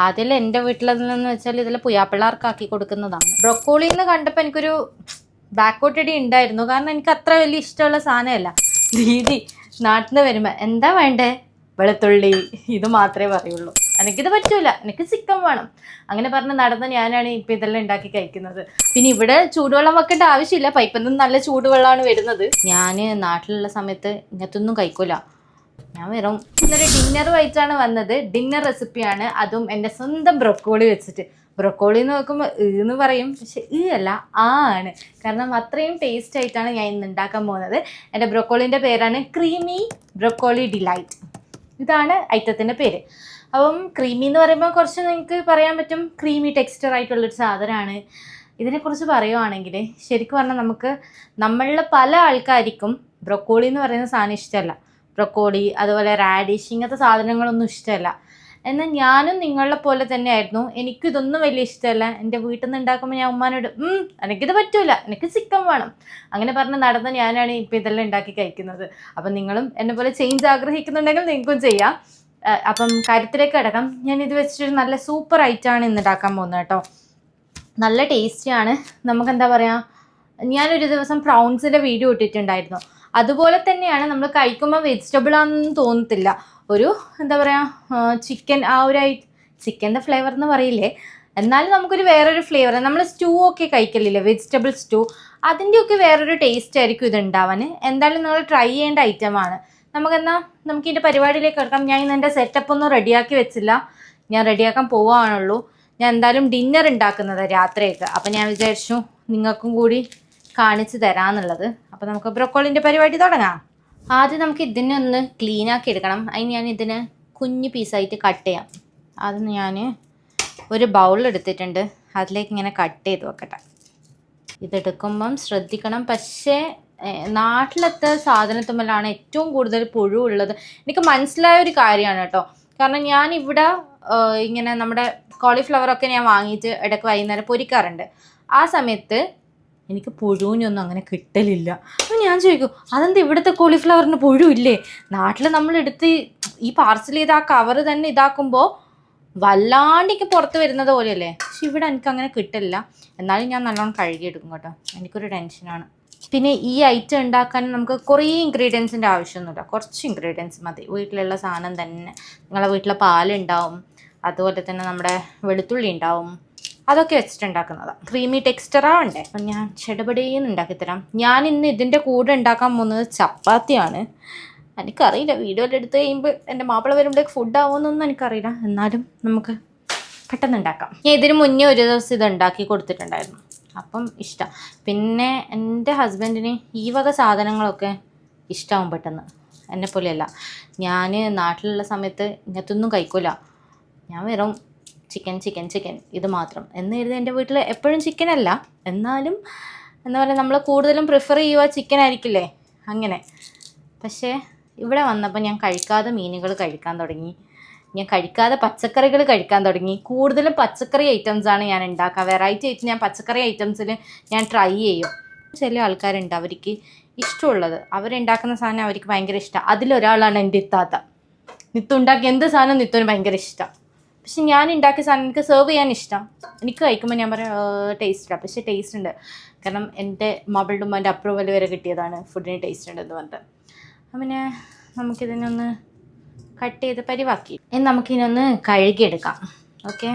ആദ്യം എൻ്റെ വീട്ടിലെന്ന് വെച്ചാൽ ഇതിൽ പുയ്യാപ്പിള്ളാർക്കാക്കി കൊടുക്കുന്നതാണ്. ബ്രൊക്കോളിന്ന് കണ്ടപ്പോൾ എനിക്കൊരു ബാക്കോട്ടടി ഉണ്ടായിരുന്നു. കാരണം എനിക്ക് അത്ര വലിയ ഇഷ്ടമുള്ള സാധനമല്ല. ദീദി നാട്ടിൽ നിന്ന് വരുമ്പോൾ എന്താ വേണ്ടേ, വെളുത്തുള്ളി, ഇത് മാത്രമേ പറയുള്ളൂ. എനിക്കിത് പറ്റൂല, എനിക്ക് ചിക്കൻ വേണം. അങ്ങനെ പറഞ്ഞ് നടന്ന ഞാനാണ് ഇപ്പം ഇതെല്ലാം ഉണ്ടാക്കി കഴിക്കുന്നത്. പിന്നെ ഇവിടെ ചൂടുവെള്ളം വെക്കേണ്ട ആവശ്യമില്ല, പൈപ്പിൽ നിന്ന് നല്ല ചൂടുവെള്ളമാണ് വരുന്നത്. ഞാൻ നാട്ടിലുള്ള സമയത്ത് ഇങ്ങനത്തൊന്നും കഴിക്കൂല. ഞാൻ വെറും ഇന്നൊരു ഡിന്നർ കഴിച്ചാണ് വന്നത്. ഡിന്നർ റെസിപ്പിയാണ്, അതും എൻ്റെ സ്വന്തം ബ്രൊക്കോളി വെച്ചിട്ട്. ബ്രൊക്കോളി എന്ന് നോക്കുമ്പോൾ എന്ന് പറയും, പക്ഷെ അല്ല ആണ്. കാരണം അത്രയും ടേസ്റ്റ് ആയിട്ടാണ് ഞാൻ ഇന്ന് ഉണ്ടാക്കാൻ പോകുന്നത്. എൻ്റെ ബ്രൊക്കോളിൻ്റെ പേരാണ് ക്രീമി ബ്രൊക്കോളി ഡിലൈറ്റ്. ഇതാണ് ഐറ്റത്തിൻ്റെ പേര്. അപ്പം ക്രീമി എന്ന് പറയുമ്പോൾ കുറച്ച് നിങ്ങൾക്ക് പറയാൻ പറ്റും ക്രീമി ടെക്സ്ചർ ആയിട്ടുള്ളൊരു സാധനമാണ്. ഇതിനെക്കുറിച്ച് പറയുവാണെങ്കിൽ ശരിക്കും പറഞ്ഞാൽ നമ്മളിൽ പല ആൾക്കാർക്കും ബ്രൊക്കോളി എന്ന് പറയുന്ന സാധനം ഇഷ്ടമല്ല. ബ്രൊക്കോളി അതുപോലെ റാഡിഷ് ഇങ്ങനത്തെ സാധനങ്ങളൊന്നും ഇഷ്ടമല്ല. എന്നാൽ ഞാനും നിങ്ങളെ പോലെ തന്നെ ആയിരുന്നു. എനിക്കിതൊന്നും വലിയ ഇഷ്ടമല്ല. എൻ്റെ വീട്ടിൽ നിന്ന് ഉണ്ടാക്കുമ്പോൾ ഞാൻ ഉമ്മാനോട് എനിക്കിത് പറ്റൂല, എനിക്ക് ചിക്കൻ വേണം. അങ്ങനെ പറഞ്ഞ് നടന്ന ഞാനാണ് ഇപ്പോൾ ഇതെല്ലാം ഉണ്ടാക്കി കഴിക്കുന്നത്. അപ്പം നിങ്ങളും എന്നെ പോലെ ചേഞ്ച് ആഗ്രഹിക്കുന്നുണ്ടെങ്കിൽ നിങ്ങൾക്കും ചെയ്യാം. അപ്പം കാര്യത്തിലേക്ക് കിടക്കാം. ഞാൻ ഇത് വെച്ചിട്ടൊരു നല്ല സൂപ്പർ ഐറ്റമാണ് ഇന്ന് ഉണ്ടാക്കാൻ പോകുന്നത് കേട്ടോ. നല്ല ടേസ്റ്റിയാണ്. നമുക്കെന്താ പറയുക, ഞാനൊരു ദിവസം പ്രൗൺസിൻ്റെ വീഡിയോ ഇട്ടിട്ടുണ്ടായിരുന്നു. അതുപോലെ തന്നെയാണ് നമ്മൾ കഴിക്കുമ്പോൾ വെജിറ്റബിൾ ആണെന്ന് തോന്നത്തില്ല. ഒരു എന്താ പറയുക, ചിക്കൻ ആ ഒരു ചിക്കൻ്റെ ഫ്ലേവർ എന്ന് പറയില്ലേ, എന്നാലും നമുക്കൊരു വേറൊരു ഫ്ലേവർ. നമ്മൾ സ്റ്റൂ ഒക്കെ കഴിക്കലില്ലേ, വെജിറ്റബിൾ സ്റ്റൂ, അതിൻ്റെയൊക്കെ വേറൊരു ടേസ്റ്റ് ആയിരിക്കും ഇത് ഉണ്ടാവാൻ. എന്തായാലും നിങ്ങൾ ട്രൈ ചെയ്യേണ്ട ഐറ്റമാണ്. നമുക്കിതിൻ്റെ പരിപാടിയിലേക്ക് കിടക്കാം. ഞാൻ ഇന്ന് എൻ്റെ സെറ്റപ്പ് ഒന്നും റെഡിയാക്കി വെച്ചില്ല, ഞാൻ റെഡിയാക്കാൻ പോവുകയാണുള്ളൂ. ഞാൻ എന്തായാലും ഡിന്നർ ഉണ്ടാക്കുന്നത് രാത്രിയൊക്കെ. അപ്പം ഞാൻ വിചാരിച്ചു നിങ്ങൾക്കും കൂടി കാണിച്ച് തരാമെന്നുള്ളത്. അപ്പോൾ നമുക്ക് ബ്രൊക്കോളിൻ്റെ പരിപാടി തുടങ്ങാം. ആദ്യം നമുക്ക് ഇതിനെ ഒന്ന് ക്ലീനാക്കി എടുക്കണം. അതിന് ഞാൻ ഇതിന് കുഞ്ഞു പീസായിട്ട് കട്ട് ചെയ്യാം. അത് ഞാൻ ഒരു ബൗൾ എടുത്തിട്ടുണ്ട്, അതിലേക്ക് ഇങ്ങനെ കട്ട് ചെയ്ത് വെക്കട്ടെ. ഇതെടുക്കുമ്പം ശ്രദ്ധിക്കണം. പക്ഷേ നാട്ടിലത്തെ സാധനത്തുമ്മലാണ് ഏറ്റവും കൂടുതൽ പുഴു ഉള്ളത്. എനിക്ക് മനസ്സിലായ ഒരു കാര്യമാണ് കേട്ടോ. കാരണം ഞാനിവിടെ ഇങ്ങനെ നമ്മുടെ കോളിഫ്ലവറൊക്കെ ഞാൻ വാങ്ങിയിട്ട് ഇടയ്ക്ക് വൈകുന്നേരം പൊരിക്കാറുണ്ട്. ആ സമയത്ത് എനിക്ക് പുഴുവിനൊന്നും അങ്ങനെ കിട്ടലില്ല. അപ്പോൾ ഞാൻ ചോദിക്കും, അതെന്താ ഇവിടുത്തെ കോളിഫ്ലവറിന് പുഴു ഇല്ലേ? നാട്ടിൽ നമ്മളെടുത്ത് ഈ പാർസൽ ചെയ്ത് ആ കവറ് തന്നെ ഇതാക്കുമ്പോൾ വല്ലാണ്ടിക്ക് പുറത്ത് വരുന്നത് പോലെയല്ലേ. പക്ഷെ ഇവിടെ എനിക്കങ്ങനെ കിട്ടില്ല. എന്നാലും ഞാൻ നല്ലോണം കഴുകിയെടുക്കും കേട്ടോ, എനിക്കൊരു ടെൻഷനാണ്. പിന്നെ ഈ ഐറ്റം ഉണ്ടാക്കാൻ നമുക്ക് കുറേ ഇൻഗ്രീഡിയൻസിൻ്റെ ആവശ്യമൊന്നുമില്ല, കുറച്ച് ഇൻഗ്രീഡിയൻസ് മതി. വീട്ടിലുള്ള സാധനം തന്നെ. നിങ്ങളുടെ വീട്ടിലെ പാലുണ്ടാവും, അതുപോലെ തന്നെ നമ്മുടെ വെളുത്തുള്ളി ഉണ്ടാവും, അതൊക്കെ വെച്ചിട്ടുണ്ടാക്കുന്നതാണ്. ക്രീമി ടെക്സ്ചറാവണ്ടേ. അപ്പം ഞാൻ ചെടപടേന്ന് ഉണ്ടാക്കിത്തരാം. ഞാൻ ഇന്ന് ഇതിൻ്റെ കൂടെ ഉണ്ടാക്കാൻ പോകുന്നത് ചപ്പാത്തിയാണ്. എനിക്കറിയില്ല, വീഡിയോയിൽ എടുത്ത് കഴിയുമ്പോൾ എൻ്റെ മാപ്പിള വരുമ്പോഴേക്ക് ഫുഡ് ആവുമെന്നൊന്നും എനിക്കറിയില്ല. എന്നാലും നമുക്ക് പെട്ടെന്ന് ഉണ്ടാക്കാം. ഞാൻ ഇതിന് മുന്നേ ഒരു ദിവസം ഇത് ഉണ്ടാക്കി കൊടുത്തിട്ടുണ്ടായിരുന്നു, അപ്പം ഇഷ്ടം. പിന്നെ എൻ്റെ ഹസ്ബൻഡിന് ഈ വക സാധനങ്ങളൊക്കെ ഇഷ്ടമാവും പെട്ടെന്ന്. എന്നെപ്പോലെയല്ല, ഞാൻ നാട്ടിലുള്ള സമയത്ത് ഇങ്ങനത്തൊന്നും കഴിക്കൂല. ഞാൻ വെറും ചിക്കൻ ഇത് മാത്രം എന്ന് കരുതി. എൻ്റെ വീട്ടിൽ എപ്പോഴും ചിക്കനല്ല, എന്നാലും എന്താ പറയുക, നമ്മൾ കൂടുതലും പ്രിഫർ ചെയ്യുക ചിക്കൻ ആയിരിക്കില്ലേ, അങ്ങനെ. പക്ഷേ ഇവിടെ വന്നപ്പോൾ ഞാൻ കഴിക്കാതെ മീനുകൾ കഴിക്കാൻ തുടങ്ങി, ഞാൻ കഴിക്കാതെ പച്ചക്കറികൾ കഴിക്കാൻ തുടങ്ങി. കൂടുതലും പച്ചക്കറി ഐറ്റംസാണ് ഞാൻ ഉണ്ടാക്കുക. വെറൈറ്റി ആയിട്ട് ഞാൻ പച്ചക്കറി ഐറ്റംസിൽ ഞാൻ ട്രൈ ചെയ്യും. ചില ആൾക്കാരുണ്ട് അവർക്ക് ഇഷ്ടമുള്ളത്, അവരുണ്ടാക്കുന്ന സാധനം അവർക്ക് ഭയങ്കര ഇഷ്ടമാണ്. അതിലൊരാളാണ് എൻ്റെ ഇത്താത്ത. നിത്തുണ്ടാക്കിയ എന്ത് സാധനം നിത്തുവിന് ഭയങ്കര ഇഷ്ടമാണ്. പക്ഷെ ഞാൻ ഉണ്ടാക്കിയ സാധനം എനിക്ക് സെർവ് ചെയ്യാൻ ഇഷ്ടം. എനിക്ക് കഴിക്കുമ്പോൾ ഞാൻ പറയാം ടേസ്റ്റ് ഇല്ല, പക്ഷേ ടേസ്റ്റ് ഉണ്ട്. കാരണം എൻ്റെ മകളുടെ ഉമ്മൻ്റെ അപ്രൂവൽ വരെ കിട്ടിയതാണ് ഫുഡിന് ടേസ്റ്റ് ഉണ്ടെന്ന് പറഞ്ഞിട്ട്. പിന്നെ നമുക്കിതിനൊന്ന് കട്ട് ചെയ്ത് പരിവാക്കി നമുക്കിനൊന്ന് കഴുകിയെടുക്കാം. ഓക്കെ,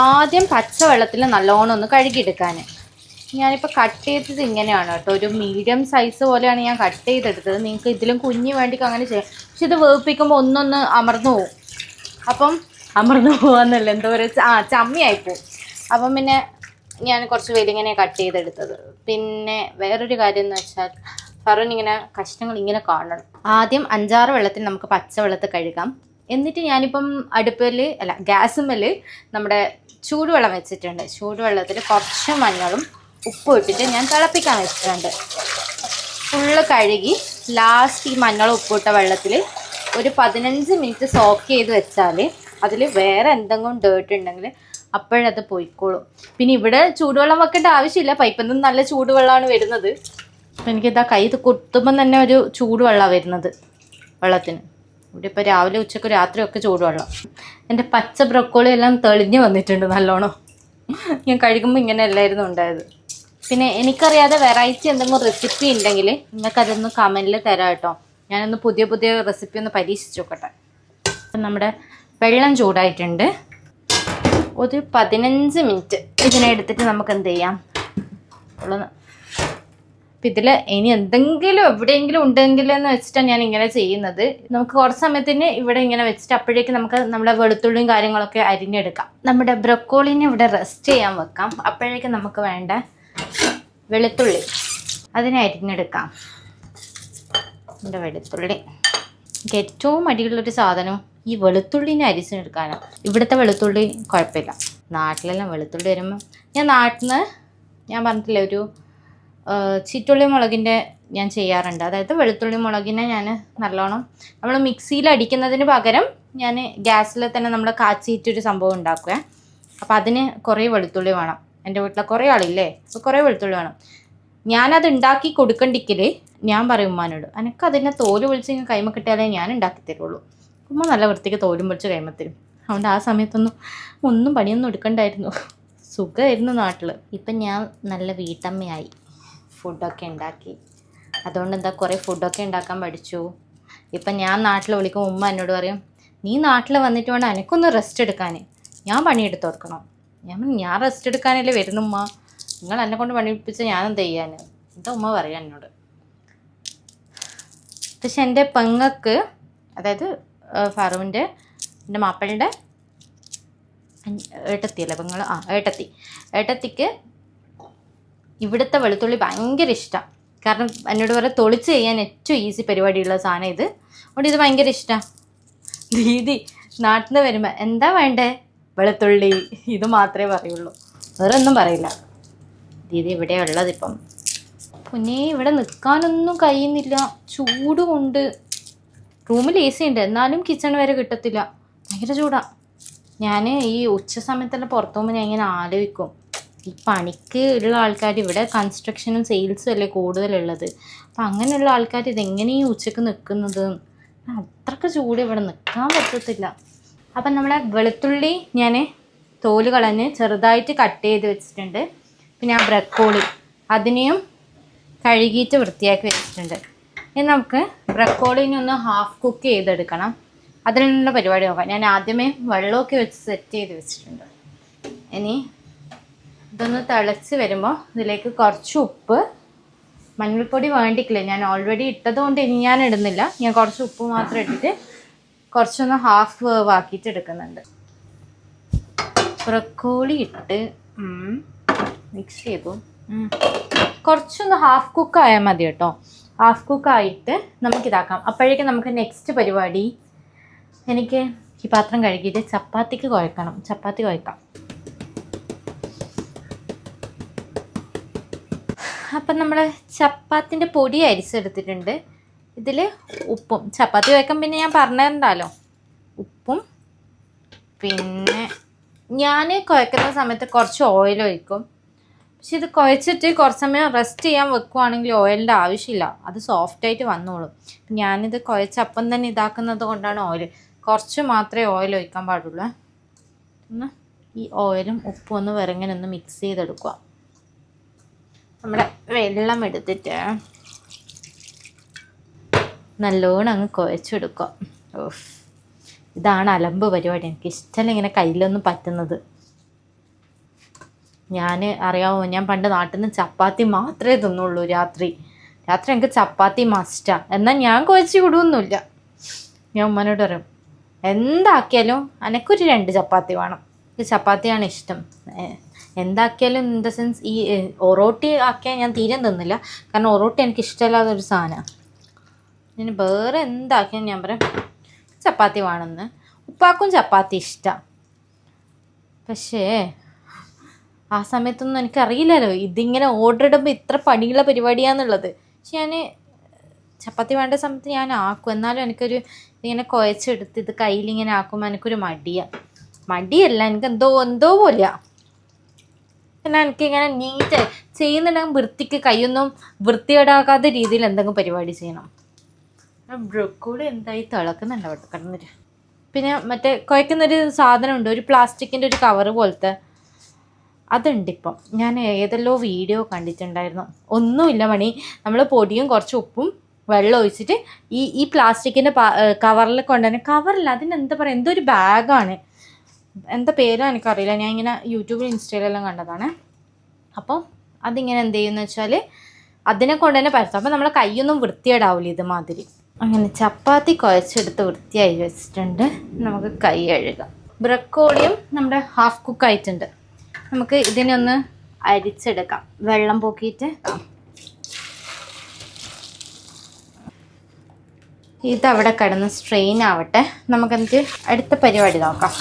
ആദ്യം പച്ചവെള്ളത്തിൽ നല്ലോണം ഒന്ന് കഴുകിയെടുക്കാൻ. ഞാനിപ്പോൾ കട്ട് ചെയ്തത് ഇങ്ങനെയാണ് കേട്ടോ, ഒരു മീഡിയം സൈസ് പോലെയാണ് ഞാൻ കട്ട് ചെയ്തെടുത്തത്. നിങ്ങൾക്ക് ഇതിലും കുഞ്ഞ് വേണ്ടിക്ക് അങ്ങനെ ചെയ്യാം. പക്ഷെ ഇത് വേവിപ്പിക്കുമ്പോൾ ഒന്നൊന്ന് അമർന്നു പോവും. അപ്പം അമർന്നു പോകാന്നല്ല, എന്തോ ഒരു ചമ്മിയായിപ്പോവും. അപ്പം പിന്നെ ഞാൻ കുറച്ച് വലിങ്ങനെ കട്ട് ചെയ്തെടുത്തത്. പിന്നെ വേറൊരു കാര്യം എന്ന് വെച്ചാൽ ഫറുവിനിങ്ങനെ കഷ്ണങ്ങൾ ഇങ്ങനെ കാണണം. ആദ്യം 5-6 വെള്ളത്തിൽ നമുക്ക് പച്ചവെള്ളത്തിൽ കഴുകാം. എന്നിട്ട് ഞാനിപ്പം ഗ്യാസുമ്മൽ നമ്മുടെ ചൂടുവെള്ളം വെച്ചിട്ടുണ്ട്. ചൂടുവെള്ളത്തിൽ കുറച്ച് മഞ്ഞളും ഉപ്പും ഇട്ടിട്ട് ഞാൻ തിളപ്പിക്കാൻ വെച്ചിട്ടുണ്ട്. ഫുള്ള് കഴുകി ലാസ്റ്റ് ഈ മഞ്ഞളും ഉപ്പിട്ട വെള്ളത്തിൽ ഒരു 15 മിനിറ്റ് സോക്ക് ചെയ്ത് വെച്ചാൽ അതിൽ വേറെ എന്തെങ്കിലും ഡേർട്ട് ഉണ്ടെങ്കിൽ അപ്പോഴത് പോയിക്കോളും. പിന്നെ ഇവിടെ ചൂടുവെള്ളം വെക്കേണ്ട ആവശ്യമില്ല, പൈപ്പിൽ നിന്ന് നല്ല ചൂടുവെള്ളമാണ് വരുന്നത്. അപ്പം എനിക്കിതാ കൈ കുത്തുമ്പം തന്നെ ഒരു ചൂടുവെള്ളമാണ് വരുന്നത് വെള്ളത്തിന്. ഇവിടെ ഇപ്പോൾ രാവിലെ ഉച്ചയ്ക്ക് രാത്രിയൊക്കെ ചൂടുവെള്ളം. എൻ്റെ പച്ച ബ്രൊക്കോളി എല്ലാം തെളിഞ്ഞ് വന്നിട്ടുണ്ട് നല്ലോണം. ഞാൻ കഴിക്കുമ്പോൾ ഇങ്ങനെ അല്ലായിരുന്നു ഉണ്ടായത്. പിന്നെ എനിക്കറിയാതെ വെറൈറ്റി എന്തെങ്കിലും റെസിപ്പി ഉണ്ടെങ്കിൽ നിങ്ങൾക്കതൊന്ന് കമൻറ്റിൽ തരാം കേട്ടോ. ഞാനൊന്ന് പുതിയ പുതിയ റെസിപ്പി ഒന്ന് പരീക്ഷിച്ച് നോക്കട്ടെ. അപ്പം നമ്മുടെ വെള്ളം ചൂടായിട്ടുണ്ട്. ഒരു 15 മിനിറ്റ് ഇതിനെ എടുത്തിട്ട് നമുക്ക് എന്ത് ചെയ്യാം ഉള്ളത്. അപ്പം ഇതിൽ ഇനി എന്തെങ്കിലും എവിടെയെങ്കിലും ഉണ്ടെങ്കിലും എന്ന് വെച്ചിട്ടാണ് ഞാൻ ഇങ്ങനെ ചെയ്യുന്നത്. നമുക്ക് കുറച്ച് സമയത്തിന് ഇവിടെ ഇങ്ങനെ വെച്ചിട്ട് അപ്പോഴേക്ക് നമുക്ക് നമ്മുടെ വെളുത്തുള്ളിയും കാര്യങ്ങളൊക്കെ അരിഞ്ഞെടുക്കാം. നമ്മുടെ ബ്രൊക്കോളിനെ ഇവിടെ റെസ്റ്റ് ചെയ്യാൻ വെക്കാം. അപ്പോഴേക്ക് നമുക്ക് വേണ്ട വെളുത്തുള്ളി അതിനെ അരിഞ്ഞെടുക്കാം. എൻ്റെ വെളുത്തുള്ളി എനിക്ക് ഏറ്റവും അടിയുള്ളൊരു സാധനം ഈ വെളുത്തുള്ളിനെ അരിച്ചെടുക്കാനാണ്. ഇവിടുത്തെ വെളുത്തുള്ളി കുഴപ്പമില്ല. നാട്ടിലെല്ലാം വെളുത്തുള്ളി വരുമ്പോൾ ഞാൻ പറഞ്ഞിട്ടില്ല ഒരു ചീറ്റുള്ളി മുളകിൻ്റെ ഞാൻ ചെയ്യാറുണ്ട്. അതായത് വെളുത്തുള്ളി മുളകിനെ ഞാൻ നല്ലോണം നമ്മൾ മിക്സിയിൽ അടിക്കുന്നതിന് പകരം ഞാൻ ഗ്യാസിൽ തന്നെ നമ്മൾ കാച്ചിയിട്ടൊരു സംഭവം ഉണ്ടാക്കുക. അപ്പോൾ അതിന് കുറേ വെളുത്തുള്ളി വേണം. എൻ്റെ വീട്ടിലെ കുറേ ആളില്ലേ, അപ്പോൾ കുറേ വെളുത്തുള്ളി വേണം. ഞാനത് ഉണ്ടാക്കി കൊടുക്കണ്ടിക്കൽ ഞാൻ പറയും ഉമ്മാനോട്, എനിക്ക് അതിനെ തോല് പൊളിച്ച് കൈമ കിട്ടിയാലേ ഞാൻ ഉണ്ടാക്കി തരുള്ളൂ. ഉമ്മ നല്ല വൃത്തിക്ക് തോലും പൊളിച്ച് കൈമ തരും. അതുകൊണ്ട് ആ സമയത്തൊന്നും പണിയൊന്നും എടുക്കണ്ടായിരുന്നു. സുഖമായിരുന്നു നാട്ടിൽ. ഇപ്പം ഞാൻ നല്ല വീട്ടമ്മയായി, ഫുഡൊക്കെ ഉണ്ടാക്കി. അതുകൊണ്ട് എന്താ കുറേ ഫുഡൊക്കെ ഉണ്ടാക്കാൻ പഠിച്ചു. ഇപ്പം ഞാൻ നാട്ടിൽ വിളിക്കും ഉമ്മ എന്നോട് പറയും, നീ നാട്ടിൽ വന്നിട്ട് വേണം എനിക്കൊന്ന് റെസ്റ്റ് എടുക്കാൻ, ഞാൻ പണിയെടുത്ത് കൊടുക്കണം. ഞാൻ റെസ്റ്റ് എടുക്കാനല്ലേ വരുന്നുമ്മ, നിങ്ങൾ എന്നെ കൊണ്ട് പണിയെടുപ്പിച്ച് ഞാനെന്ത് ചെയ്യാൻ, എന്താ ഉമ്മ പറയാം എന്നോട്. പക്ഷെ എൻ്റെ പെങ്ങൾക്ക്, അതായത് ഫറുവിൻ്റെ എൻ്റെ മാപ്പിളുടെ ഏട്ടത്തിയല്ലേ പെങ്ങൾ, ഏട്ടത്തിക്ക് ഇവിടുത്തെ വെളുത്തുള്ളി ഭയങ്കര ഇഷ്ടമാണ്. കാരണം എന്നോട് പറയാം തൊളിച്ച് ചെയ്യാൻ ഏറ്റവും ഈസി പരിപാടിയുള്ള സാധനം ഇത്. അതുകൊണ്ട് ഇത് ഭയങ്കര ഇഷ്ടമാണ്. ദീദി നാട്ടിൽ നിന്ന് വരുമ്പോൾ എന്താ വേണ്ടേ, വെളുത്തുള്ളി, ഇത് മാത്രമേ പറയുള്ളൂ, വേറെ ഒന്നും പറയില്ല. ദീദി ഇവിടെ ഉള്ളതിപ്പം പിന്നെ ഇവിടെ നിൽക്കാനൊന്നും കഴിയുന്നില്ല, ചൂട് കൊണ്ട്. റൂമിൽ AC ഉണ്ട്, എന്നാലും കിച്ചൺ വരെ കിട്ടത്തില്ല, ഭയങ്കര ചൂടാണ്. ഞാൻ ഈ ഉച്ച സമയത്തെല്ലാം പുറത്തു പോകുമ്പോൾ ഞാൻ ഇങ്ങനെ ആലോചിക്കും, ഈ പണിക്ക് ഉള്ള ആൾക്കാർ, ഇവിടെ കൺസ്ട്രക്ഷനും സെയിൽസും അല്ലേ കൂടുതലുള്ളത്, അപ്പം അങ്ങനെയുള്ള ആൾക്കാർ ഇതെങ്ങനെയും ഉച്ചക്ക് നിൽക്കുന്നത്, അത്രയ്ക്ക് ചൂട് ഇവിടെ നിൽക്കാൻ പറ്റത്തില്ല. അപ്പം നമ്മളെ വെളുത്തുള്ളി ഞാൻ തോല് കളഞ്ഞ് ചെറുതായിട്ട് കട്ട് ചെയ്ത് വെച്ചിട്ടുണ്ട്. പിന്നെ ആ ബ്രക്കോളി അതിനെയും കഴുകിയിട്ട് വൃത്തിയാക്കി വെച്ചിട്ടുണ്ട്. ഇനി നമുക്ക് ബ്രക്കോളിനെ ഒന്ന് ഹാഫ് കുക്ക് ചെയ്തെടുക്കണം. അതിനുള്ള പരിപാടി നോക്കാം. ഞാൻ ആദ്യമേ വെള്ളമൊക്കെ വെച്ച് സെറ്റ് ചെയ്ത് വെച്ചിട്ടുണ്ട്. ഇനി ഇതൊന്ന് തിളച്ച് വരുമ്പോൾ ഇതിലേക്ക് കുറച്ച് ഉപ്പ്, മഞ്ഞൾപ്പൊടി വേണ്ടിക്കില്ല, ഞാൻ ഓൾറെഡി ഇട്ടതുകൊണ്ട് ഇനി ഞാൻ ഇടുന്നില്ല. ഞാൻ കുറച്ച് ഉപ്പ് മാത്രം ഇട്ടിട്ട് കുറച്ചൊന്ന് ഹാഫ് വേവ് ആക്കിയിട്ട് എടുക്കുന്നുണ്ട്. ബ്രക്കോളി ഇട്ട് മിക്സ് ചെയ്തു. കുറച്ചൊന്ന് ഹാഫ് കുക്ക് ആയാൽ മതി കേട്ടോ. ഹാഫ് കുക്കായിട്ട് നമുക്കിതാക്കാം. അപ്പോഴേക്കും നമുക്ക് നെക്സ്റ്റ് പരിപാടി, എനിക്ക് ഈ പാത്രം കഴുകിയിട്ട് ചപ്പാത്തിക്ക് കുഴക്കണം. ചപ്പാത്തി കുഴക്കാം. അപ്പം നമ്മൾ ചപ്പാത്തിൻ്റെ പൊടി അരിച്ചെടുത്തിട്ടുണ്ട്. ഇതിൽ ഉപ്പും, ചപ്പാത്തി കുഴക്കാൻ പിന്നെ ഞാൻ പറഞ്ഞിട്ടുണ്ടല്ലോ, ഉപ്പും പിന്നെ ഞാൻ കുഴക്കുന്ന സമയത്ത് കുറച്ച് ഓയിൽ ഒഴിക്കും. പക്ഷെ ഇത് കുഴച്ചിട്ട് കുറച്ച് സമയം റെസ്റ്റ് ചെയ്യാൻ വെക്കുവാണെങ്കിൽ ഓയിലിൻ്റെ ആവശ്യമില്ല, അത് സോഫ്റ്റായിട്ട് വന്നോളും. ഞാനിത് കുഴച്ചപ്പം തന്നെ ഇതാക്കുന്നത് കൊണ്ടാണ് ഓയിൽ കുറച്ച് മാത്രമേ ഓയിൽ ഒഴിക്കാൻ പാടുള്ളൂ. ഒന്ന് ഈ ഓയിലും ഉപ്പും ഒന്ന് വിറങ്ങനൊന്ന് മിക്സ് ചെയ്തെടുക്കുക. നമ്മുടെ വെള്ളം എടുത്തിട്ട് നല്ലോണം അങ്ങ് കുഴച്ചെടുക്കുക. ഓഫ്, ഇതാണ് അലമ്പ് പരിപാടി. എനിക്ക് ഇഷ്ടമല്ല ഇങ്ങനെ കയ്യിലൊന്നും പറ്റുന്നത്. ഞാൻ അറിയാമോ, ഞാൻ പണ്ട് നാട്ടിൽ നിന്ന് ചപ്പാത്തി മാത്രമേ തിന്നുള്ളൂ. രാത്രി എനിക്ക് ചപ്പാത്തി മസ്റ്റാണ്. എന്നാൽ ഞാൻ കുഴച്ച് വിടുമൊന്നുമില്ല. ഞാൻ ഉമ്മനോട് പറയും, എന്താക്കിയാലും എനിക്കൊരു 2 ചപ്പാത്തി വേണം. എനിക്ക് ചപ്പാത്തിയാണ് ഇഷ്ടം. എന്താക്കിയാലും ഇൻ ദ സെൻസ് ഈ ഒറോട്ടി ആക്കിയാൽ ഞാൻ തീരെ തിന്നില്ല, കാരണം ഒറോട്ടി എനിക്ക് ഇഷ്ടമില്ലാത്തൊരു സാധനമാണ്. ഞാൻ വേറെ എന്താക്കിയാലും ഞാൻ പറയും ചപ്പാത്തി വേണമെന്ന്. ഉപ്പാക്കും ചപ്പാത്തി ഇഷ്ടമാണ്. പക്ഷേ ആ സമയത്തൊന്നും എനിക്കറിയില്ലല്ലോ ഇതിങ്ങനെ ഓർഡർ ഇടുമ്പോൾ ഇത്ര പണിയുള്ള പരിപാടിയാണെന്നുള്ളത്. പക്ഷെ ഞാൻ ചപ്പാത്തി വേണ്ട സമയത്ത് ഞാൻ ആക്കും. എന്നാലും എനിക്കൊരു ഇങ്ങനെ കുഴച്ചെടുത്ത് ഇത് കയ്യിലിങ്ങനെ ആക്കുമ്പോൾ എനിക്കൊരു മടിയല്ല, എനിക്ക് എന്തോ പോലെയാണ്. പിന്നെ എനിക്കിങ്ങനെ നീറ്റ് ചെയ്യുന്നുണ്ടെങ്കിൽ വൃത്തിക്ക് കൈയൊന്നും വൃത്തികേടാക്കാത്ത രീതിയിൽ എന്തെങ്കിലും പരിപാടി ചെയ്യണം. ബ്രൊക്കോളി എന്തായി തിളക്കുന്നുണ്ട് അവിടെ കിടന്നിട്ട്. പിന്നെ മറ്റേ കുഴക്കുന്നൊരു സാധനമുണ്ട്, ഒരു പ്ലാസ്റ്റിക്കിൻ്റെ ഒരു കവറ് പോലത്തെ, അതുണ്ട് ഇപ്പം. ഞാൻ ഏതെല്ലോ വീഡിയോ കണ്ടിട്ടുണ്ടായിരുന്നു. ഒന്നുമില്ല മണി, നമ്മൾ പൊടിയും കുറച്ച് ഉപ്പും വെള്ളം ഒഴിച്ചിട്ട് ഈ പ്ലാസ്റ്റിക്കിൻ്റെ കവറിൽ കൊണ്ടുതന്നെ, കവറില്ല അതിനെന്താ പറയുക, എന്തോ ഒരു ബാഗാണ്, എന്താ പേരോ എനിക്കറിയില്ല, ഞാൻ ഇങ്ങനെ യൂട്യൂബിൽ ഇൻസ്റ്റയിലെല്ലാം കണ്ടതാണ്. അപ്പോൾ അതിങ്ങനെ എന്ത് ചെയ്യുമെന്ന് വെച്ചാൽ അതിനെ കൊണ്ട് തന്നെ പരത്തും. അപ്പോൾ നമ്മളെ കൈയൊന്നും വൃത്തിയേടാവില്ല ഇതുമാതിരി. അങ്ങനെ ചപ്പാത്തി കുഴച്ചെടുത്ത് വൃത്തിയായി വെച്ചിട്ടുണ്ട്. നമുക്ക് കൈ കഴുകാം. ബ്രക്കോളിയും നമ്മുടെ ഹാഫ് കുക്കായിട്ടുണ്ട്. നമുക്ക് ഇതിനൊന്ന് അരിച്ചെടുക്കാം വെള്ളം പോക്കിയിട്ട്. ഇതവിടെ കിടന്ന് സ്ട്രെയിൻ ആവട്ടെ. നമുക്കെന്നിട്ട് അടുത്ത പരിപാടി നോക്കാം.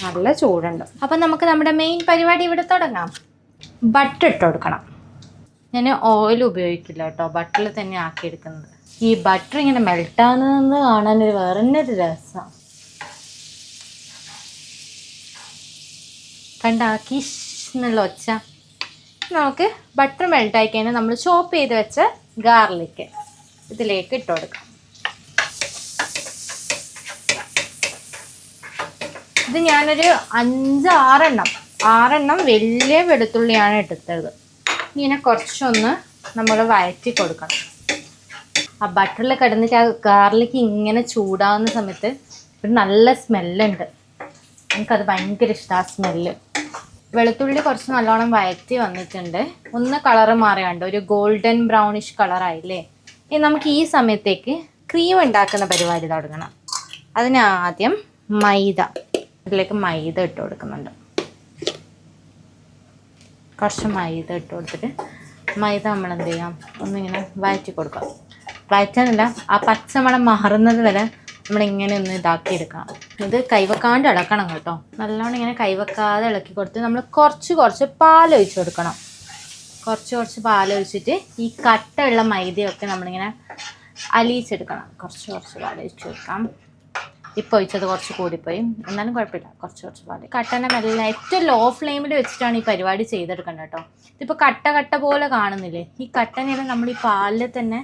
നല്ല ചൂടുണ്ട്. അപ്പം നമുക്ക് നമ്മുടെ മെയിൻ പരിപാടി ഇവിടെ തുടങ്ങാം. ബട്ടർ ഇട്ട് കൊടുക്കണം. ഞാൻ ഓയിൽ ഉപയോഗിക്കില്ല കേട്ടോ, ബട്ടറിൽ തന്നെ ആക്കിയെടുക്കുന്നത്. ഈ ബട്ടർ ഇങ്ങനെ മെൽട്ടാകുന്നതെന്ന് കാണാനൊരു വേറെ തന്നെ ഒരു രസമാണ്. കണ്ടാക്കി എന്നുള്ള ഒച്ച. നമുക്ക് ബട്ടർ മെൽട്ടായി കഴിഞ്ഞാൽ നമ്മൾ ചോപ്പ് ചെയ്ത് വെച്ച ഗാർലിക്ക് ഇതിലേക്ക് ഇട്ട് കൊടുക്കാം. ഇത് ഞാനൊരു 6 വലിയ വെളുത്തുള്ളിയാണ് എടുത്തത്. ഇങ്ങനെ കുറച്ചൊന്ന് നമ്മൾ വഴറ്റി കൊടുക്കണം. ആ ബട്ടറിൽ കിടന്നിട്ട് ആ ഗാർലിക്ക് ഇങ്ങനെ ചൂടാവുന്ന സമയത്ത് ഒരു നല്ല സ്മെല്ലുണ്ട്. എനിക്കത് ഭയങ്കര ഇഷ്ടമാണ് ആ സ്മെല്ല്. വെളുത്തുള്ളി കുറച്ച് നല്ലോണം വഴറ്റി വന്നിട്ടുണ്ട്. ഒന്ന് കളറ് മാറിയാണ്ട് ഒരു ഗോൾഡൻ ബ്രൗണിഷ് കളറായില്ലേ. ഇനി നമുക്ക് ഈ സമയത്തേക്ക് ക്രീം ഉണ്ടാക്കുന്ന പരിപാടി തുടങ്ങണം. അതിനാദ്യം ഇതിലേക്ക് മൈദ ഇട്ട് കൊടുക്കുന്നുണ്ട്. കുറച്ച് മൈദ ഇട്ട് കൊടുത്തിട്ട് മൈദ നമ്മൾ എന്ത് ചെയ്യാം, ഒന്നിങ്ങനെ വഴറ്റി കൊടുക്കാം. വഴറ്റാനല്ല, ആ പച്ചമണം മാറുന്നത് വരെ നമ്മളിങ്ങനെ ഒന്ന് ഇതാക്കിയെടുക്കണം. ഇത് കൈവെക്കാണ്ട് ഇളക്കണം കേട്ടോ. നല്ലോണം ഇങ്ങനെ കൈവെക്കാതെ ഇളക്കി കൊടുത്ത് നമ്മൾ കുറച്ച് പാലൊഴിച്ച് കൊടുക്കണം. കുറച്ച് പാലൊഴിച്ചിട്ട് ഈ കട്ടയുള്ള മൈദയൊക്കെ നമ്മളിങ്ങനെ അലിയിച്ചെടുക്കണം. കുറച്ച് പാലൊഴിച്ച് കൊടുക്കാം. ഇപ്പോൾ ഒഴിച്ചത് കുറച്ച് കൂടിപ്പോയി, എന്നാലും കുഴപ്പമില്ല. കുറച്ച് പാല് കട്ടനെ മെല്ലെ ഏറ്റവും ലോ ഫ്ലെയിമിൽ വെച്ചിട്ടാണ് ഈ പരിപാടി ചെയ്തെടുക്കേണ്ടത് കേട്ടോ. ഇതിപ്പോൾ കട്ട പോലെ കാണുന്നില്ലേ, ഈ കട്ടനെല്ലാം നമ്മൾ ഈ പാലിൽ തന്നെ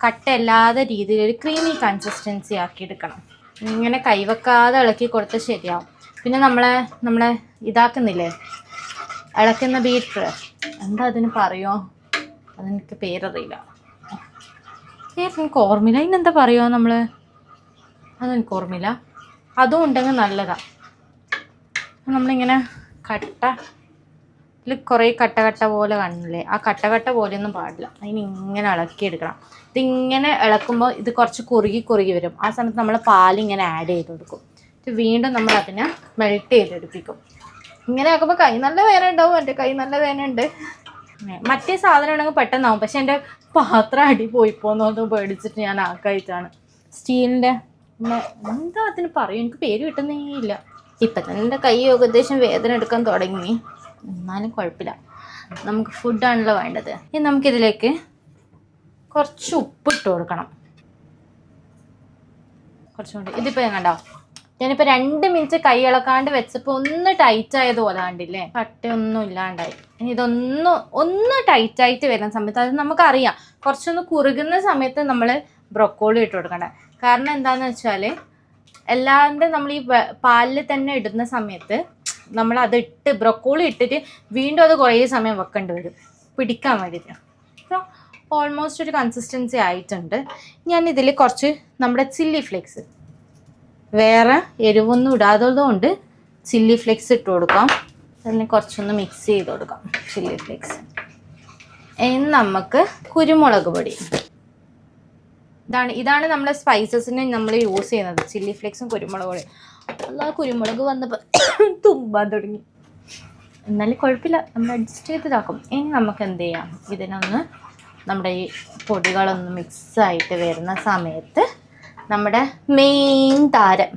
കട്ടയല്ലാതെ രീതിയിൽ ഒരു ക്രീമി കൺസിസ്റ്റൻസി ആക്കി എടുക്കണം. ഇങ്ങനെ കൈവെക്കാതെ ഇളക്കി കൊടുത്താൽ ശരിയാവും. പിന്നെ നമ്മളെ ഇതാക്കുന്നില്ലേ, ഇളക്കുന്ന ബീറ്റർ, എന്താ അതിന് പറയുമോ, അതെനിക്ക് പേരറിയില്ല, എനിക്ക് ഓർമ്മയില്ല. ഇതിനെന്താ പറയുമോ നമ്മൾ, അതെനിക്ക് ഓർമ്മയില്ല. അതും ഉണ്ടെങ്കിൽ നല്ലതാണ്. നമ്മളിങ്ങനെ ഇതിൽ കുറേ കട്ട പോലെ കാണില്ലേ, ആ കട്ട പോലെയൊന്നും പാടില്ല. അതിനിങ്ങനെ ഇളക്കിയെടുക്കണം. ഇതിങ്ങനെ ഇളക്കുമ്പോൾ ഇത് കുറച്ച് കുറുകി വരും. ആ സമയത്ത് നമ്മൾ പാലിങ്ങനെ ആഡ് ചെയ്ത് കൊടുക്കും. വീണ്ടും നമ്മൾ അതിനെ മെൽറ്റ് ചെയ്തെടുപ്പിക്കും. ഇങ്ങനെ ആക്കുമ്പോൾ കൈ നല്ല വേദന ഉണ്ടാവും. എൻ്റെ കൈ നല്ല വേദന ഉണ്ട്. മറ്റേ സാധനം ഉണ്ടെങ്കിൽ പെട്ടെന്നാവും. പക്ഷെ എൻ്റെ പാത്രം അടി പോയിപ്പോന്നൊന്നും പേടിച്ചിട്ട് ഞാൻ ആക്കായിട്ടാണ്. സ്റ്റീലിൻ്റെ എന്താ അതിന് പറയും, എനിക്ക് പേര് കിട്ടുന്നേ ഇല്ല. ഇപ്പം തന്നെ എൻ്റെ കൈ ഏകദേശം വേദന എടുക്കാൻ തുടങ്ങി. എന്നാലും കുഴപ്പമില്ല, നമുക്ക് ഫുഡാണല്ലോ വേണ്ടത്. ഇനി നമുക്കിതിലേക്ക് കുറച്ച് ഉപ്പിട്ട് കൊടുക്കണം. കുറച്ചും കൂടി. ഇതിപ്പോൾ ഞാൻ കണ്ടോ, ഞാനിപ്പോൾ 2 മിനിറ്റ് കൈ ഇളക്കാണ്ട് വെച്ചപ്പോൾ ഒന്ന് ടൈറ്റ് ആയതുപോലെ കണ്ടില്ലേ, കട്ടയൊന്നും ഇല്ലാണ്ടായി. ഇനി ഒന്ന് ടൈറ്റായിട്ട് വരുന്ന സമയത്ത് അത് നമുക്കറിയാം. കുറച്ചൊന്ന് കുറുകുന്ന സമയത്ത് നമ്മൾ ബ്രൊക്കോളി ഇട്ട് കൊടുക്കണ്ടേ. കാരണം എന്താണെന്ന് വെച്ചാൽ എല്ലാവരും നമ്മൾ ഈ പാലിൽ തന്നെ ഇടുന്ന സമയത്ത് നമ്മൾ അതിട്ട് ബ്രൊക്കോളി ഇട്ടിട്ട് വീണ്ടും അത് കുറേ സമയം വെക്കേണ്ടി വരും പിടിക്കാൻ വേണ്ടിയിട്ട്. അപ്പോൾ ഓൾമോസ്റ്റ് ഒരു കൺസിസ്റ്റൻസി ആയിട്ടുണ്ട്. ഞാൻ ഇതിൽ കുറച്ച് നമ്മുടെ ചില്ലി ഫ്ലേക്സ്, വേറെ എരിവൊന്നും ഇടാത്തതുകൊണ്ട് ചില്ലി ഫ്ലേക്സ് ഇട്ട് കൊടുക്കാം. അതിന് കുറച്ചൊന്ന് മിക്സ് ചെയ്ത് കൊടുക്കാം ചില്ലി ഫ്ലേക്സ്. ഇനി നമുക്ക് കുരുമുളക് പൊടി, ഇതാണ് നമ്മളെ സ്പൈസസിന് നമ്മൾ യൂസ് ചെയ്യുന്നത്, ചില്ലി ഫ്ലേക്സും കുരുമുളക് പൊടി. അല്ല, കുരുമുളക് വന്നപ്പോൾ തുമ്പാൻ തുടങ്ങി. എന്നാലും കുഴപ്പമില്ല, നമ്മൾ അഡ്ജസ്റ്റ് ചെയ്തിതാക്കും. ഇനി നമുക്ക് എന്ത് ചെയ്യാം, ഇതിനൊന്ന് നമ്മുടെ ഈ പൊടികളൊന്ന് മിക്സായിട്ട് വരുന്ന സമയത്ത് നമ്മുടെ മെയിൻ താരം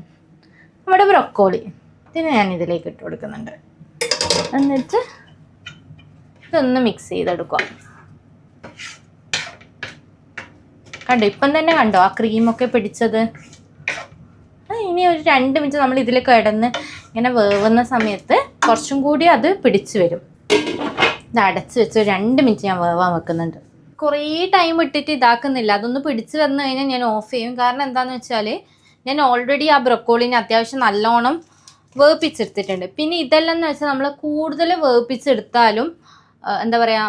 നമ്മുടെ ബ്രൊക്കോളി, ഇതിന് ഞാൻ ഇതിലേക്ക് ഇട്ട് കൊടുക്കുന്നുണ്ട്. എന്നിട്ട് ഇതൊന്ന് മിക്സ് ചെയ്തെടുക്കുക. കണ്ടോ, ഇപ്പം തന്നെ കണ്ടോ ആ ക്രീമൊക്കെ പിടിച്ചത്. ഇനി ഒരു 2 മിനിറ്റ് നമ്മൾ ഇതിൽ കിടന്ന് ഇങ്ങനെ വേവുന്ന സമയത്ത് കുറച്ചും കൂടി അത് പിടിച്ചു വരും. ഇത് അടച്ച് വെച്ച് 2 മിനിറ്റ് ഞാൻ വേവാൻ വെക്കുന്നുണ്ട്. കുറേ ടൈം ഇട്ടിട്ട് ഇതാക്കുന്നില്ല. അതൊന്ന് പിടിച്ച് വന്നു കഴിഞ്ഞാൽ ഞാൻ ഓഫ് ചെയ്യും. കാരണം എന്താണെന്ന് വെച്ചാൽ ഞാൻ ഓൾറെഡി ആ ബ്രൊക്കോളിനെ അത്യാവശ്യം നല്ലോണം വേപ്പിച്ചെടുത്തിട്ടുണ്ട്. പിന്നെ ഇതെല്ലാം എന്ന് വെച്ചാൽ നമ്മൾ കൂടുതൽ വേപ്പിച്ചെടുത്താലും എന്താ പറയുക,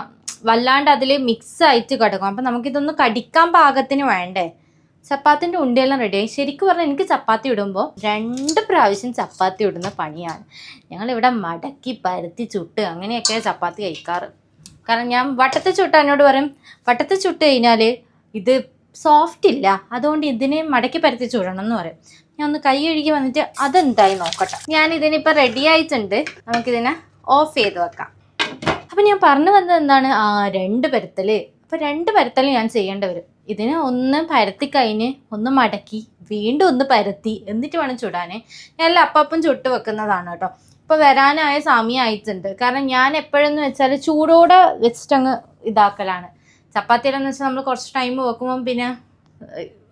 വല്ലാണ്ട് അതിൽ മിക്സ് ആയിട്ട് കിടക്കും. അപ്പം നമുക്കിതൊന്ന് കടിക്കാൻ പാകത്തിന് വേണ്ടേ. ചപ്പാത്തിൻ്റെ ഉണ്ടിയെല്ലാം റെഡിയായി. ശരിക്കും പറഞ്ഞാൽ എനിക്ക് ചപ്പാത്തി ഇടുമ്പോൾ 2 പ്രാവശ്യം ചപ്പാത്തി ഇടുന്ന പണിയാണ്. ഞങ്ങളിവിടെ മടക്കി പരത്തി ചുട്ട് അങ്ങനെയൊക്കെ ചപ്പാത്തി കഴിക്കാറ്. കാരണം ഞാൻ വട്ടത്തിൽ ചുട്ട് എന്നോട് പറയും, വട്ടത്തിൽ ചുട്ട് കഴിഞ്ഞാൽ ഇത് സോഫ്റ്റ് ഇല്ല, അതുകൊണ്ട് ഇതിനെ മടക്കി പരത്തി ചുടണം എന്ന് പറയും. ഞാൻ ഒന്ന് കൈ കഴുകി വന്നിട്ട് അതെന്തായി നോക്കട്ടെ. ഞാൻ ഇതിനിപ്പോൾ റെഡി ആയിട്ടുണ്ട്. നമുക്കിതിനെ ഓഫ് ചെയ്ത് വെക്കാം. അപ്പം ഞാൻ പറഞ്ഞു വന്നത് എന്താണ്, 2 പരത്തൽ. അപ്പോൾ 2 പരത്തൽ ഞാൻ ചെയ്യേണ്ടി വരും. ഇതിനെ ഒന്ന് പരത്തി കഴിഞ്ഞ് ഒന്ന് മടക്കി വീണ്ടും ഒന്ന് പരത്തി എന്നിട്ട് വേണം ചുടാൻ. ഞാൻ അപ്പം ചുട്ട് വെക്കുന്നതാണ് കേട്ടോ. ഇപ്പോൾ വരാനായ സമയമായിട്ടുണ്ട്. കാരണം ഞാൻ എപ്പോഴെന്ന് വെച്ചാൽ ചൂടോടെ വെച്ചിട്ടങ്ങ് ഇതാക്കലാണ്. ചപ്പാത്തിയിലെന്ന് വെച്ചാൽ നമ്മൾ കുറച്ച് ടൈം വെക്കുമ്പം പിന്നെ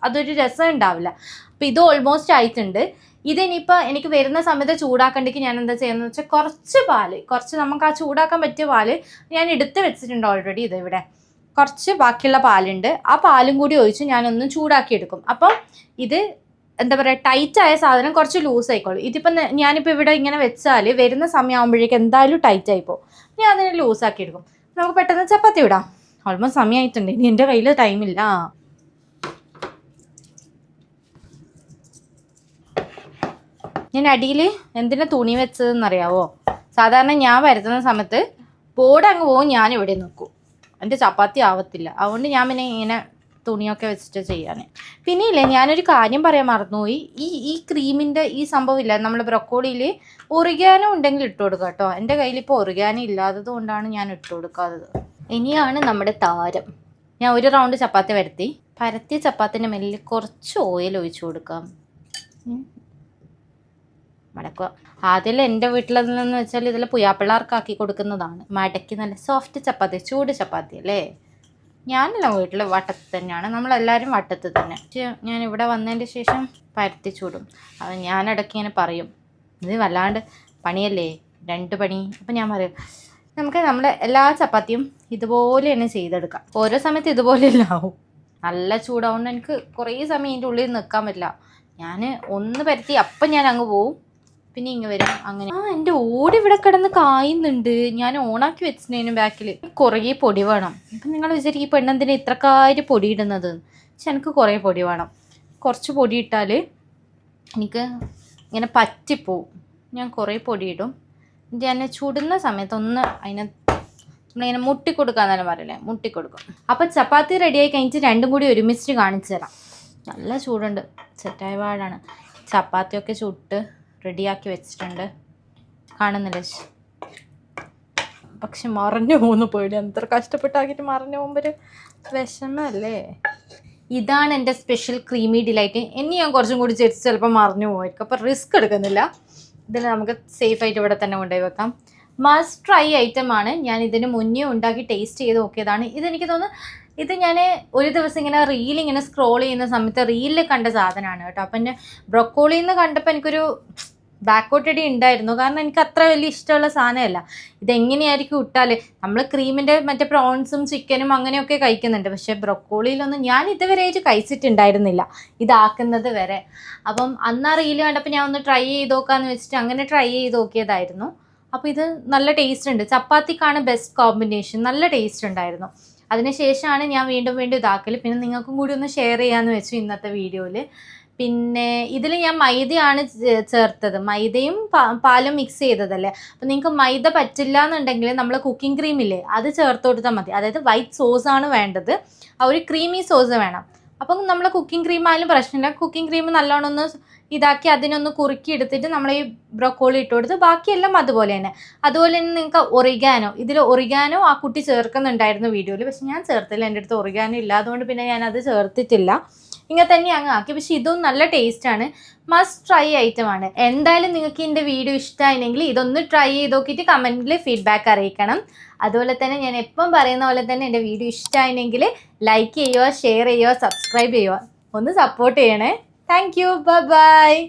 അതൊരു രസം ഉണ്ടാവില്ല. അപ്പോൾ ഇത് ഓൾമോസ്റ്റ് ആയിട്ടുണ്ട്. ഇതിനിപ്പോൾ എനിക്ക് വരുന്ന സമയത്ത് ചൂടാക്കണ്ടെങ്കിൽ ഞാൻ എന്താ ചെയ്യുന്നത് വെച്ചാൽ കുറച്ച് നമുക്ക് ആ ചൂടാക്കാൻ പറ്റിയ പാല് ഞാൻ എടുത്ത് വെച്ചിട്ടുണ്ട് ഓൾറെഡി. ഇതിവിടെ കുറച്ച് ബാക്കിയുള്ള പാലുണ്ട്. ആ പാലും കൂടി ഒഴിച്ച് ഞാനൊന്ന് ചൂടാക്കി എടുക്കും. അപ്പം ഇത് എന്താ പറയുക, ടൈറ്റായ സാധനം കുറച്ച് ലൂസ് ആയിക്കോളും. ഇതിപ്പം ഞാനിപ്പോൾ ഇവിടെ ഇങ്ങനെ വെച്ചാൽ വരുന്ന സമയമാകുമ്പോഴേക്കും എന്തായാലും ടൈറ്റ് ആയിപ്പോൾ ഞാൻ അതിനെ ലൂസാക്കി എടുക്കും. നമുക്ക് പെട്ടെന്ന് ചപ്പാത്തി ഇടാം. ഓൾമോസ്റ്റ് സമയമായിട്ടുണ്ട്. ഇനി എൻ്റെ കയ്യിൽ ടൈമില്ല. ഞാൻ അടിയിൽ എന്തിനാ തുണി വെച്ചതെന്നറിയാവോ? സാധാരണ ഞാൻ വരുത്തുന്ന സമയത്ത് ബോർഡ് അങ്ങ് പോകും, ഞാൻ ഇവിടെ നിൽക്കും, എൻ്റെ ചപ്പാത്തി ആവത്തില്ല. അതുകൊണ്ട് ഞാൻ പിന്നെ ഇങ്ങനെ തുണിയൊക്കെ വെച്ചിട്ട് ചെയ്യാൻ. പിന്നെ ഇല്ലേ, ഞാനൊരു കാര്യം പറയാൻ മറന്നുപോയി. ഈ ക്രീമിൻ്റെ ഈ സംഭവം ഇല്ല, നമ്മൾ ബ്രൊക്കോളിയിൽ ഒറിഗാനോ ഉണ്ടെങ്കിൽ ഇട്ട് കൊടുക്കുക കേട്ടോ. എൻ്റെ കയ്യിൽ ഇപ്പോൾ ഒറിഗാനോ ഇല്ലാത്തത് കൊണ്ടാണ് ഞാൻ ഇട്ട് കൊടുക്കാത്തത്. ഇനിയാണ് നമ്മുടെ താരം. ഞാൻ ഒരു റൗണ്ട് ചപ്പാത്തി പരത്തിയ ചപ്പാത്തിൻ്റെ മേലിൽ കുറച്ച് ഓയിൽ ഒഴിച്ചു കൊടുക്കാം. മടക്കുക. ആദ്യം എൻ്റെ വീട്ടിലെന്ന് വെച്ചാൽ ഇതിൽ പുയ്യാപ്പിള്ളാർക്കാക്കി കൊടുക്കുന്നതാണ്. മടക്കി നല്ല സോഫ്റ്റ് ചപ്പാത്തി, ചൂട് ചപ്പാത്തി അല്ലേ. ഞാനെല്ലാം വീട്ടിൽ വട്ടത്തിൽ തന്നെയാണ്, നമ്മളെല്ലാവരും വട്ടത്തിൽ തന്നെ. ഞാൻ ഇവിടെ വന്നതിൻ്റെ ശേഷം പരത്തി ചൂടും. അത് ഞാനിടയ്ക്ക് ഇങ്ങനെ പറയും, ഇത് വല്ലാണ്ട് പണിയല്ലേ, 2 പണി. അപ്പം ഞാൻ പറയും, നമുക്ക് നമ്മുടെ എല്ലാ ചപ്പാത്തിയും ഇതുപോലെ തന്നെ ചെയ്തെടുക്കാം. ഓരോ സമയത്ത് ഇതുപോലെയല്ല ആവും. നല്ല ചൂടാവുകൊണ്ട് എനിക്ക് കുറേ സമയം ഇതിൻ്റെ ഉള്ളിൽ നിൽക്കാൻ പറ്റില്ല. ഞാൻ ഒന്ന് പരത്തി അപ്പം ഞാൻ അങ്ങ് പോവും, പിന്നെ ഇങ്ങ് വരും. അങ്ങനെ എൻ്റെ ഓടി ഇവിടെ കിടന്ന് കായുന്നുണ്ട്. ഞാൻ ഓണാക്കി വെച്ചിട്ടുണ്ടതിന് ബാക്കിൽ. കുറേ പൊടി വേണം. അപ്പം നിങ്ങൾ വിചാരിക്കും ഈ പെണ്ണെന്തിനാ ഇത്രക്കാര് പൊടി ഇടുന്നത്? പക്ഷെ എനിക്ക് കുറേ പൊടി വേണം. കുറച്ച് പൊടി ഇട്ടാൽ എനിക്ക് ഇങ്ങനെ പറ്റിപ്പോവും. ഞാൻ കുറേ പൊടി ഇടും. ഞാൻ ചുടുന്ന സമയത്തൊന്ന് നമ്മളിങ്ങനെ മുട്ടിക്കൊടുക്കാൻ തന്നെ പറയില്ലേ, മുട്ടിക്കൊടുക്കും. അപ്പം ചപ്പാത്തി റെഡിയായി കഴിഞ്ഞിട്ട് 2ഉം കൂടി ഒരുമിച്ചിട്ട് കാണിച്ചു തരാം. നല്ല ചൂടുണ്ട്, സെറ്റായ പാടാണ്. ചപ്പാത്തിയൊക്കെ ചുട്ട് റെഡിയാക്കി വെച്ചിട്ടുണ്ട്, കാണുന്നില്ല. പക്ഷെ മറഞ്ഞു പോകുന്നു പേടി. എത്ര കഷ്ടപ്പെട്ടാക്കിയിട്ട് മറഞ്ഞു പോകുമ്പോൾ വിഷമല്ലേ. ഇതാണ് എൻ്റെ സ്പെഷ്യൽ ക്രീമി ഡിലൈറ്റ്. ഇനി ഞാൻ കുറച്ചും കൂടി ചേർത്ത് ചിലപ്പോൾ മറഞ്ഞു പോകുമായിരിക്കും. അപ്പോൾ റിസ്ക് എടുക്കുന്നില്ല. ഇതിൽ നമുക്ക് സേഫായിട്ട് ഇവിടെ തന്നെ കൊണ്ടുപോയി വെക്കാം. മസ്റ്റ് ട്രൈ ഐറ്റമാണ്. ഞാൻ ഇതിന് മുന്നേ ഉണ്ടാക്കി ടേസ്റ്റ് ചെയ്ത് നോക്കിയതാണ്. ഇതെനിക്ക് തോന്നുന്നു ഇത് ഞാൻ ഒരു ദിവസം ഇങ്ങനെ ഇങ്ങനെ സ്ക്രോൾ ചെയ്യുന്ന സമയത്ത് റീലിൽ കണ്ട സാധനമാണ് കേട്ടോ. അപ്പം എൻ്റെ ബ്രൊക്കോളിയിൽ നിന്ന് കണ്ടപ്പോൾ എനിക്കൊരു ബാക്കോട്ടടി ഉണ്ടായിരുന്നു. കാരണം എനിക്ക് അത്ര വലിയ ഇഷ്ടമുള്ള സാധനമല്ല. ഇതെങ്ങനെയായിരിക്കും ഇട്ടാൽ, നമ്മൾ ക്രീമിൻ്റെ മറ്റേ പ്രോൺസും ചിക്കനും അങ്ങനെയൊക്കെ കഴിക്കുന്നുണ്ട്. പക്ഷേ ബ്രൊക്കോളിയിലൊന്നും ഞാൻ ഇതുവരെയായിട്ട് കഴിച്ചിട്ടുണ്ടായിരുന്നില്ല, ഇതാക്കുന്നത് വരെ. അപ്പം അന്ന് ആ റീല് കണ്ടപ്പോൾ ഞാൻ ഒന്ന് ട്രൈ ചെയ്ത് നോക്കാമെന്ന് വെച്ചിട്ട് അങ്ങനെ ട്രൈ ചെയ്ത് നോക്കിയതായിരുന്നു. അപ്പോൾ ഇത് നല്ല ടേസ്റ്റ് ഉണ്ട്. ചപ്പാത്തിക്കാണ് ബെസ്റ്റ് കോമ്പിനേഷൻ. നല്ല ടേസ്റ്റ് ഉണ്ടായിരുന്നു. അതിനുശേഷമാണ് ഞാൻ വീണ്ടും ഇതാക്കൽ. പിന്നെ നിങ്ങൾക്കും കൂടി ഒന്ന് ഷെയർ ചെയ്യാമെന്ന് വെച്ചു ഇന്നത്തെ വീഡിയോയിൽ. പിന്നെ ഇതിൽ ഞാൻ മൈദയാണ് ചേർത്തത്. മൈദയും പാലും മിക്സ് ചെയ്തതല്ലേ. അപ്പം നിങ്ങൾക്ക് മൈദ പറ്റില്ല എന്നുണ്ടെങ്കിൽ നമ്മൾ കുക്കിംഗ് ക്രീമില്ലേ, അത് ചേർത്ത് കൊടുത്താൽ മതി. അതായത് വൈറ്റ് സോസാണ് വേണ്ടത്, ആ ഒരു ക്രീമി സോസ് വേണം. അപ്പം നമ്മൾ കുക്കിംഗ് ക്രീം ആയാലും പ്രശ്നമില്ല. കുക്കിംഗ് ക്രീം നല്ലോണം ഒന്ന് ഇതാക്കി അതിനൊന്ന് കുറുക്കി എടുത്തിട്ട് നമ്മൾ ഈ ബ്രൊക്കോളി ഇട്ട് കൊടുത്ത് ബാക്കിയെല്ലാം അതുപോലെ തന്നെ. അതുപോലെ തന്നെ നിങ്ങൾക്ക് ഒറിഗാനോ, ഇതിൽ ഒറിഗാനോ ആ കുട്ടി ചേർക്കുന്നുണ്ടായിരുന്നു വീഡിയോയിൽ. പക്ഷെ ഞാൻ ചേർത്തില്ല, എൻ്റെ അടുത്ത് ഒറിഗാനോ ഇല്ല, അതുകൊണ്ട് പിന്നെ ഞാനത് ചേർത്തിട്ടില്ല. ഇങ്ങനെ തന്നെ അങ്ങ് ആക്കി. പക്ഷെ ഇതും നല്ല ടേസ്റ്റാണ്, മസ്റ്റ് ട്രൈ ഐറ്റമാണ്. എന്തായാലും നിങ്ങൾക്ക് എൻ്റെ വീഡിയോ ഇഷ്ടമായെങ്കിൽ ഇതൊന്ന് ട്രൈ ചെയ്ത് നോക്കിയിട്ട് കമൻറ്റിൽ ഫീഡ്ബാക്ക് അറിയിക്കണം. അതുപോലെ തന്നെ ഞാൻ എപ്പം പറയുന്ന പോലെ തന്നെ എൻ്റെ വീഡിയോ ഇഷ്ടമായെങ്കിൽ ലൈക്ക് ചെയ്യുക, ഷെയർ ചെയ്യുക, സബ്സ്ക്രൈബ് ചെയ്യുക, ഒന്ന് സപ്പോർട്ട് ചെയ്യണേ. Thank you, by.